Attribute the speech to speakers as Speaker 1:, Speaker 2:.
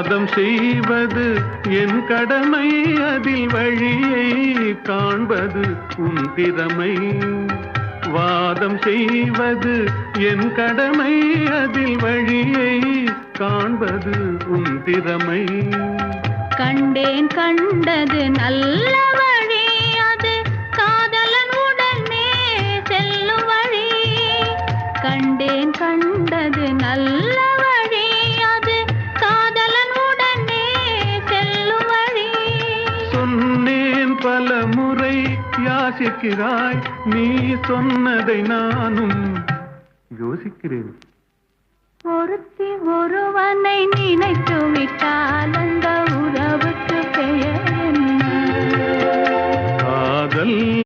Speaker 1: வாதம் செய்வது என் கடமை, அதில் வழியை காண்பது உன் திறமை. வாதம் செய்வது என் கடமை, அதில் வழியை காண்பது உன் திறமை.
Speaker 2: கண்டேன் கண்டது நல்ல வழி, அது காதலன் உடனே செல்லும் வழி. கண்டேன் கண்டது நல்ல வழி, அது காதலன் உடனே செல்லும் வழி.
Speaker 1: சொன்னேன் பல முறை யாசிக்கிறாய், நீ சொன்னதை நானும் யோசிக்கிறேன்.
Speaker 2: ஒருத்தி ஒருவனை நினைத்து விட்டால் அந்த உறவுக்கு பெயர் என்ன?
Speaker 1: காதல்